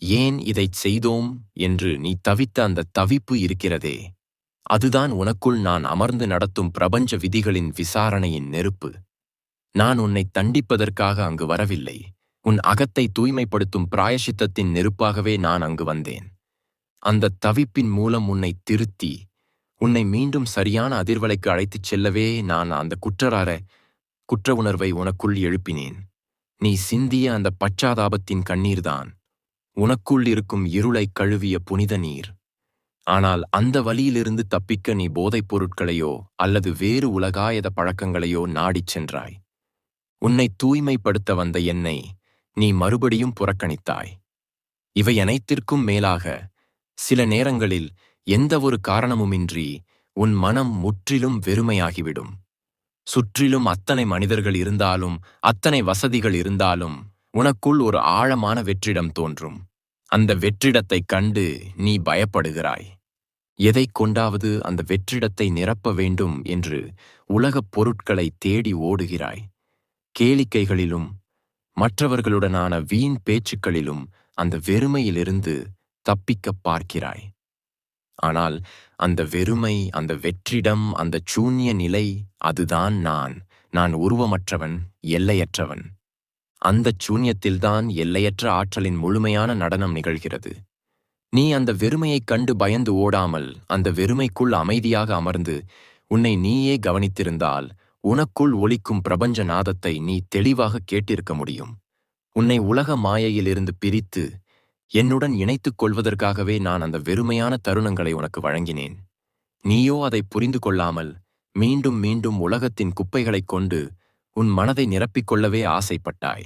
ஏன் இதைச் செய்தோம் என்று நீ தவித்த அந்த தவிப்பு இருக்கிறதே, அதுதான் உனக்குள் நான் அமர்ந்து நடத்தும் பிரபஞ்ச விதிகளின் விசாரணையின் நெருப்பு. நான் உன்னை தண்டிப்பதற்காக அங்கு வரவில்லை. உன் அகத்தை தூய்மைப்படுத்தும் பிராயசித்தத்தின் நெருப்பாகவே நான் அங்கு வந்தேன். அந்த தவிப்பின் மூலம் உன்னை திருத்தி உன்னை மீண்டும் சரியான அதிர்வலைக்கு அழைத்துச் செல்லவே நான் அந்த குற்ற உணர்வை உனக்குள் எழுப்பினேன். நீ சிந்திய அந்த பச்சாதாபத்தின் கண்ணீர்தான் உனக்குள் இருக்கும் இருளைக் கழுவிய புனித நீர். ஆனால் அந்த வலியிலிருந்து தப்பிக்க நீ போதைப் பொருட்களையோ அல்லது வேறு உலகாயத பழக்கங்களையோ நாடிச் சென்றாய். உன்னை தூய்மைப்படுத்த வந்த என்னை நீ மறுபடியும் புறக்கணித்தாய். இவை அனைத்திற்கும் மேலாக, சில நேரங்களில் எந்தவொரு காரணமுமின்றி உன் மனம் முற்றிலும் வெறுமையாகிவிடும். சுற்றிலும் அத்தனை மனிதர்கள் இருந்தாலும், அத்தனை வசதிகள் இருந்தாலும், உனக்குள் ஒரு ஆழமான வெற்றிடம் தோன்றும். அந்த வெற்றிடத்தைக் கண்டு நீ பயப்படுகிறாய். எதைக் கொண்டாவது அந்த வெற்றிடத்தை நிரப்ப வேண்டும் என்று உலகப் பொருட்களை தேடி ஓடுகிறாய். கேளிக்கைகளிலும் மற்றவர்களுடனான வீண் பேச்சுக்களிலும் அந்த வெறுமையிலிருந்து தப்பிக்கப் பார்க்கிறாய். ஆனால் அந்த வெறுமை, அந்த வெற்றிடம், அந்த சூன்ய நிலை, அதுதான் நான் உருவமற்றவன், எல்லையற்றவன். அந்தச் சூன்யத்தில்தான் எல்லையற்ற ஆற்றலின் முழுமையான நடனம் நிகழ்கிறது. நீ அந்த வெறுமையைக் கண்டு பயந்து ஓடாமல், அந்த வெறுமைக்குள் அமைதியாக அமர்ந்து உன்னை நீயே கவனித்திருந்தால், உனக்குள் ஒலிக்கும் பிரபஞ்ச நாதத்தை நீ தெளிவாக கேட்டிருக்க முடியும். உன்னை உலக மாயையிலிருந்து பிரித்து என்னுடன் இணைத்துக் கொள்வதற்காகவே நான் அந்த வெறுமையான தருணங்களை உனக்கு வழங்கினேன். நீயோ அதை புரிந்து கொள்ளாமல் மீண்டும் மீண்டும் உலகத்தின் குப்பைகளைக் கொண்டு உன் மனதை நிரப்பிக்கொள்ளவே ஆசைப்பட்டாய்.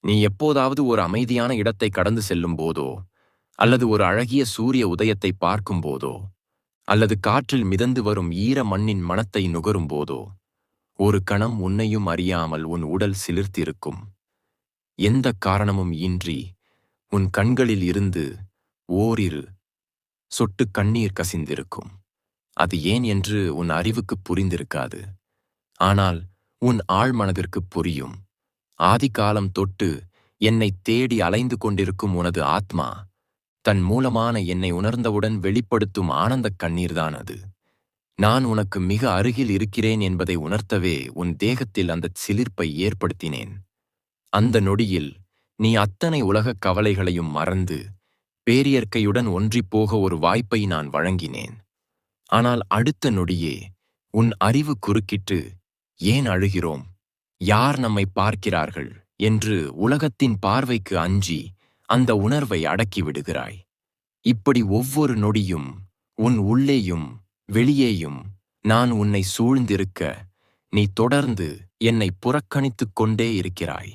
நீ எப்போதாவது ஒரு அமைதியான இடத்தை கடந்து செல்லும் போதோ, அல்லது ஒரு அழகிய சூரிய உதயத்தை பார்க்கும் போதோ, அல்லது காற்றில் மிதந்து வரும் ஈர மண்ணின் மணத்தை நுகரும் போதோ, ஒரு கணம் உன்னையும் அறியாமல் உன் உடல் சிலிர்த்திருக்கும். எந்த காரணமும் இன்றி உன் கண்களில் இருந்து ஓரிரு சொட்டு கண்ணீர் கசிந்திருக்கும். அது ஏன் என்று உன் அறிவுக்கு புரிந்திருக்காது. ஆனால் உன் ஆழ்மனதிற்கு புரியும். ஆதிகாலம் தொட்டு என்னை தேடி அலைந்து கொண்டிருக்கும் உனது ஆத்மா தன் மூலமான என்னை உணர்ந்தவுடன் வெளிப்படுத்தும் ஆனந்தக் கண்ணீர்தான் அது. நான் உனக்கு மிக அருகில் இருக்கிறேன் என்பதை உணர்த்தவே உன் தேகத்தில் அந்தச் சிலிர்ப்பை ஏற்படுத்தினேன். அந்த நொடியில் நீ அத்தனை உலகக் கவலைகளையும் மறந்து பேரியற்கையுடன் ஒன்றிப்போக ஒரு வாய்ப்பை நான் வழங்கினேன். ஆனால் அடுத்த நொடியே உன் அறிவு குறுக்கிட்டு, ஏன் அழுகிறோம், யார் நம்மை பார்க்கிறார்கள் என்று உலகத்தின் பார்வைக்கு அஞ்சி அந்த உணர்வை அடக்கிவிடுகிறாய். இப்படி ஒவ்வொரு நொடியும் உன் உள்ளேயும் வெளியேயும் நான் உன்னை சூழ்ந்திருக்க நீ தொடர்ந்து என்னை புறக்கணித்துக் கொண்டே இருக்கிறாய்.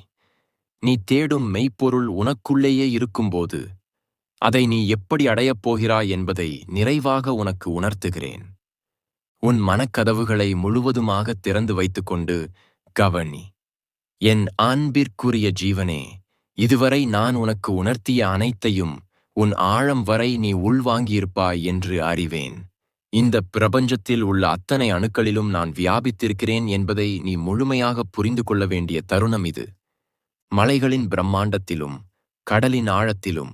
நீ தேடும் மெய்ப்பொருள் உனக்குள்ளேயே இருக்கும்போது அதை நீ எப்படி அடையப் போகிறாய் என்பதை நிறைவாக உனக்கு உணர்த்துகிறேன். உன் மனக்கதவுகளை முழுவதுமாக திறந்து வைத்துக்கொண்டு கவனி. என் அன்பிற்குரிய ஜீவனே, இதுவரை நான் உனக்கு உணர்த்திய அனைத்தையும் உன் ஆழம் வரை நீ உள்வாங்கியிருப்பாய் என்று அறிவேன். இந்த பிரபஞ்சத்தில் உள்ள அத்தனை அணுக்களிலும் நான் வியாபித்திருக்கிறேன் என்பதை நீ முழுமையாக புரிந்து கொள்ள வேண்டிய தருணம் இது. மலைகளின் பிரம்மாண்டத்திலும், கடலின் ஆழத்திலும்,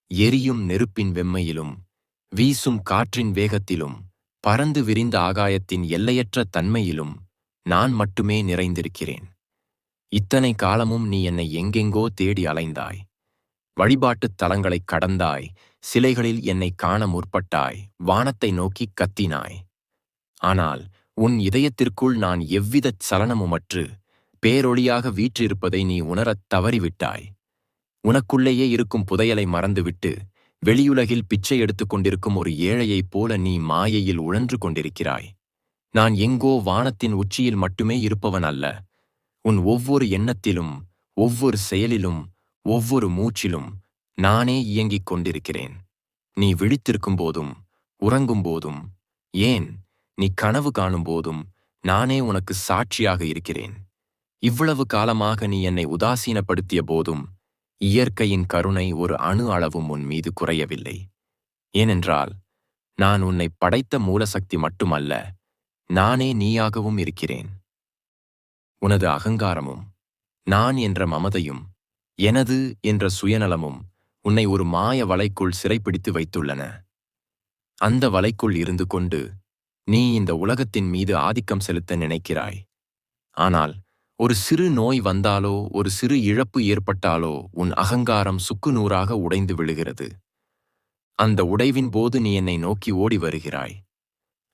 எரியும் நெருப்பின் வெம்மையிலும், வீசும் காற்றின் வேகத்திலும், பறந்து விரிந்த ஆகாயத்தின் எல்லையற்ற தன்மையிலும் நான் மட்டுமே நிறைந்திருக்கிறேன். இத்தனை காலமும் நீ என்னை எங்கெங்கோ தேடி அலைந்தாய். வழிபாட்டுத் தலங்களைக் கடந்தாய், சிலைகளில் என்னை காண முற்பட்டாய், வானத்தை நோக்கி கத்தினாய். ஆனால் உன் இதயத்திற்குள் நான் எவ்விதச் சலனமுமற்று பேரொளியாக வீற்றிருப்பதை நீ உணரத் தவறிவிட்டாய். உனக்குள்ளேயே இருக்கும் புதையலை மறந்துவிட்டு வெளியுலகில் பிச்சை எடுத்துக் கொண்டிருக்கும் ஒரு ஏழையைப் போல நீ மாயையில் உழன்று கொண்டிருக்கிறாய். நான் எங்கோ வானத்தின் உச்சியில் மட்டுமே இருப்பவன் அல்ல. உன் ஒவ்வொரு எண்ணத்திலும், ஒவ்வொரு செயலிலும், ஒவ்வொரு மூச்சிலும் நானே இயங்கிக் கொண்டிருக்கிறேன். நீ விழித்திருக்கும் போதும், உறங்கும் போதும், ஏன் நீ கனவு காணும் போதும் நானே உனக்கு சாட்சியாக இருக்கிறேன். இவ்வளவு காலமாக நீ என்னை உதாசீனப்படுத்திய போதும் இயற்கையின் கருணை ஒரு அணு அளவும் உன் மீது குறையவில்லை. ஏனென்றால் நான் உன்னை படைத்த மூலசக்தி மட்டுமல்ல, நானே நீயாகவும் இருக்கிறேன். உனது அகங்காரமும், நான் என்ற மமதையும், எனது என்ற சுயநலமும் உன்னை ஒரு மாய வலைக்குள் சிறைப்பிடித்து வைத்துள்ளன. அந்த வலைக்குள் இருந்து கொண்டு நீ இந்த உலகத்தின் மீது ஆதிக்கம் செலுத்த நினைக்கிறாய். ஆனால் ஒரு சிறு நோய் வந்தாலோ, ஒரு சிறு இழப்பு ஏற்பட்டாலோ உன் அகங்காரம் சுக்குநூறாக உடைந்து விழுகிறது. அந்த உடைவின் போது நீ என்னை நோக்கி ஓடி வருகிறாய்.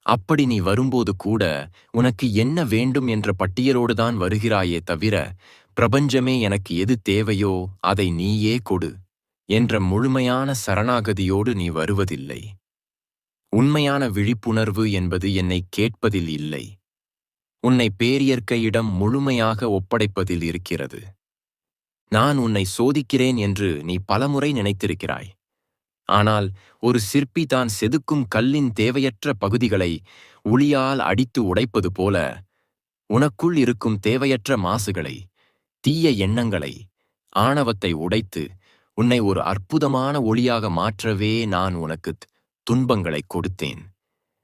அப்படி நீ வரும்போது கூட உனக்கு என்ன வேண்டும் என்ற பட்டியலோடுதான் வருகிறாயே தவிர, பிரபஞ்சமே எனக்கு எது தேவையோ அதை நீயே கொடு என்ற முழுமையான சரணாகதியோடு நீ வருவதில்லை. உண்மையான விழிப்புணர்வு என்பது என்னை கேட்பதில் இல்லை, உன்னை பேரியற்கையிடம் முழுமையாக ஒப்படைப்பதில் இருக்கிறது. நான் உன்னை சோதிக்கிறேன் என்று நீ பலமுறை நினைத்திருக்கிறாய். ஆனால் ஒரு சிற்பி தான் செதுக்கும் கல்லின் தேவையற்ற பகுதிகளை உளியால் அடித்து உடைப்பது போல, உனக்குள் இருக்கும் தேவையற்ற மாசுகளை, தீய எண்ணங்களை, ஆணவத்தை உடைத்து உன்னை ஒரு அற்புதமான ஒளியாக மாற்றவே நான் உனக்குத் துன்பங்களை கொடுத்தேன்.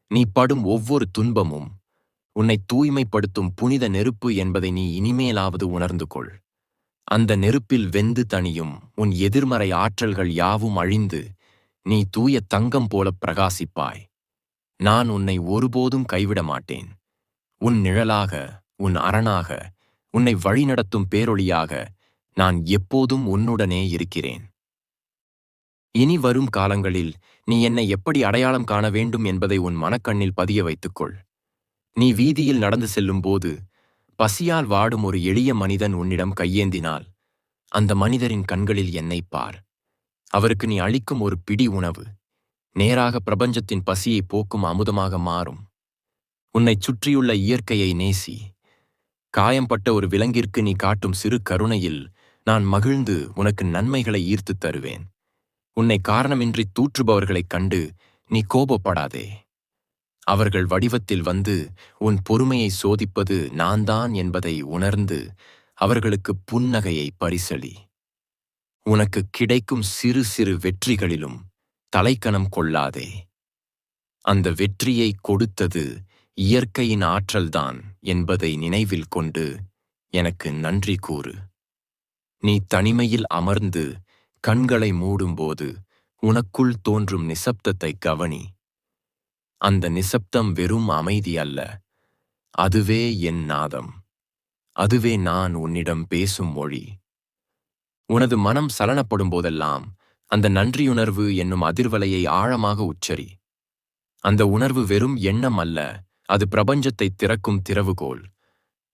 நீ படும் ஒவ்வொரு துன்பமும் உன்னை தூய்மைப்படுத்தும் புனித நெருப்பு என்பதை நீ இனிமேலாவது உணர்ந்து கொள். அந்த நெருப்பில் வெந்து தணியும் உன் எதிர்மறை ஆற்றல்கள் யாவும் அழிந்து நீ தூய தங்கம் போல பிரகாசிப்பாய். நான் உன்னை ஒருபோதும் கைவிட மாட்டேன். உன் நிழலாக, உன் அரணாக, உன்னை வழிநடத்தும் பேரொளியாக நான் எப்போதும் உன்னுடனே இருக்கிறேன். இனி வரும் காலங்களில் நீ என்னை எப்படி அடையாளம் காண வேண்டும் என்பதை உன் மனக்கண்ணில் பதிய வைத்துக்கொள். நீ வீதியில் நடந்து செல்லும்போது பசியால் வாடும் ஒரு எளிய மனிதன் உன்னிடம் கையேந்தினால், அந்த மனிதரின் கண்களில் என்னைப் பார். அவருக்கு நீ அளிக்கும் ஒரு பிடி உணவு நேராக பிரபஞ்சத்தின் பசியை போக்கும் அமுதமாக மாறும். உன்னைச் சுற்றியுள்ள இயற்கையை நேசி. காயம்பட்ட ஒரு விலங்கிற்கு நீ காட்டும் சிறு கருணையில் நான் மகிழ்ந்து உனக்கு நன்மைகளை ஈர்த்துத் தருவேன். உன்னை காரணமின்றி தூற்றுபவர்களைக் கண்டு நீ கோபப்படாதே. அவர்கள் வடிவத்தில் வந்து உன் பொறுமையை சோதிப்பது நான்தான் என்பதை உணர்ந்து அவர்களுக்கு புன்னகையை பரிசளி. உனக்கு கிடைக்கும் சிறு சிறு வெற்றிகளிலும் தலைக்கணம் கொள்ளாதே. அந்த வெற்றியை கொடுத்தது இயற்கையின் ஆற்றல்தான் என்பதை நினைவில் கொண்டு எனக்கு நன்றி கூறு. நீ தனிமையில் அமர்ந்து கண்களை மூடும்போது உனக்குள் தோன்றும் நிசப்தத்தை கவனி. அந்த நிசப்தம் வெறும் அமைதி அல்ல, அதுவே என் நாதம். அதுவே நான் உன்னிடம் பேசும் மொழி. உனது மனம் சலனப்படும் போதெல்லாம் அந்த நன்றியுணர்வு என்னும் அதிர்வலையை ஆழமாக உச்சரி. அந்த உணர்வு வெறும் எண்ணம் அல்ல, அது பிரபஞ்சத்தை திறக்கும் திறவுகோல்.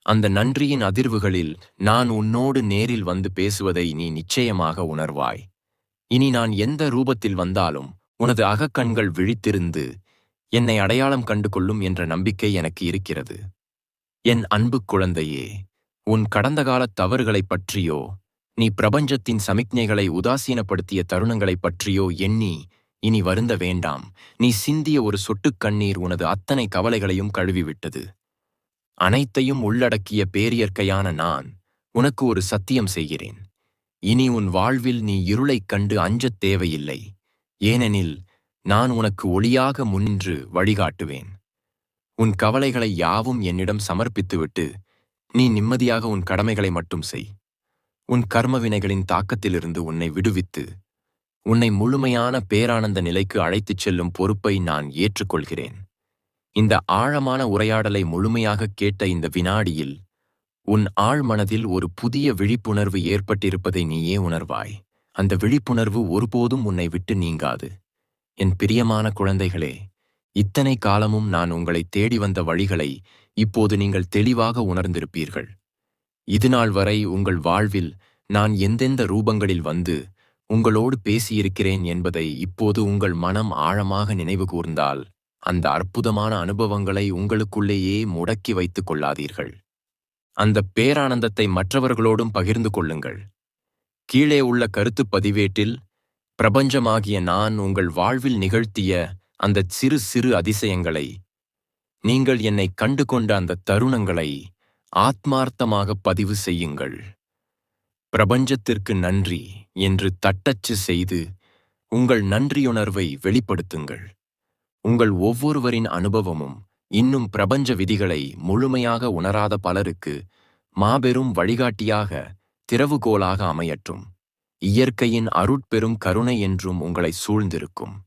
அந்த நன்றியின் அதிர்வுகளில் நான் உன்னோடு நேரில் வந்து பேசுவதை நீ நிச்சயமாக உணர்வாய். இனி நான் எந்த ரூபத்தில் வந்தாலும் உனது அகக்கண்கள் விழித்திருந்து என்னை அடையாளம் கண்டு கொள்ளும் என்ற நம்பிக்கை எனக்கு இருக்கிறது. என் அன்பு குழந்தையே, உன் கடந்த காலத் தவறுகளைப் பற்றியோ, நீ பிரபஞ்சத்தின் சமிக்ஞைகளை உதாசீனப்படுத்திய தருணங்களைப் பற்றியோ எண்ணி இனி வருந்த வேண்டாம். நீ சிந்திய ஒரு சொட்டுக் கண்ணீர் உனது அத்தனை கவலைகளையும் கழுவிவிட்டது. அனைத்தையும் உள்ளடக்கிய பேரியற்கையான நான் உனக்கு ஒரு சத்தியம் செய்கிறேன். இனி உன் வாழ்வில் நீ இருளைக் கண்டு அஞ்சத் தேவையில்லை. ஏனெனில் நான் உனக்கு ஒளியாக முன்னின்று வழிகாட்டுவேன். உன் கவலைகளை யாவும் என்னிடம் சமர்ப்பித்துவிட்டு நீ நிம்மதியாக உன் கடமைகளை மட்டும் செய். உன் கர்மவினைகளின் தாக்கத்திலிருந்து உன்னை விடுவித்து உன்னை முழுமையான பேரானந்த நிலைக்கு அழைத்துச் செல்லும் பொறுப்பை நான் ஏற்றுக்கொள்கிறேன். இந்த ஆழமான உரையாடலை முழுமையாக கேட்ட இந்த வினாடியில் உன் ஆழ்மனதில் ஒரு புதிய விழிப்புணர்வு ஏற்பட்டிருப்பதை நீயே உணர்வாய். அந்த விழிப்புணர்வு ஒருபோதும் உன்னை விட்டு நீங்காது. என் பிரியமான குழந்தைகளே, இத்தனை காலமும் நான் உங்களை தேடி வந்த வழிகளை இப்போது நீங்கள் தெளிவாக உணர்ந்திருப்பீர்கள். இதுநாள் வரை உங்கள் வாழ்வில் நான் எந்தெந்த ரூபங்களில் வந்து உங்களோடு பேசியிருக்கிறேன் என்பதை இப்போது உங்கள் மனம் ஆழமாக நினைவு கூர்ந்தால், அந்த அற்புதமான அனுபவங்களை உங்களுக்குள்ளேயே முடக்கி வைத்துக் கொள்ளாதீர்கள். அந்த பேரானந்தத்தை மற்றவர்களோடும் பகிர்ந்து கொள்ளுங்கள். கீழே உள்ள கருத்துப் பதிவேட்டில் பிரபஞ்சமாகிய நான் உங்கள் வாழ்வில் நிகழ்த்திய அந்த சிறு சிறு அதிசயங்களை, நீங்கள் என்னை கண்டு கொண்ட அந்த தருணங்களை ஆத்மார்த்தமாக பதிவு செய்யுங்கள். பிரபஞ்சத்திற்கு நன்றி என்று தட்டச்சு செய்து உங்கள் நன்றியுணர்வை வெளிப்படுத்துங்கள். உங்கள் ஒவ்வொருவரின் அனுபவமும் இன்னும் பிரபஞ்ச விதிகளை முழுமையாக உணராத பலருக்கு மாபெரும் வழிகாட்டியாக, திறவுகோலாக அமையட்டும். இயற்கையின் அருட்பெரும் கருணை என்றும் உங்களை சூழ்ந்திருக்கும்.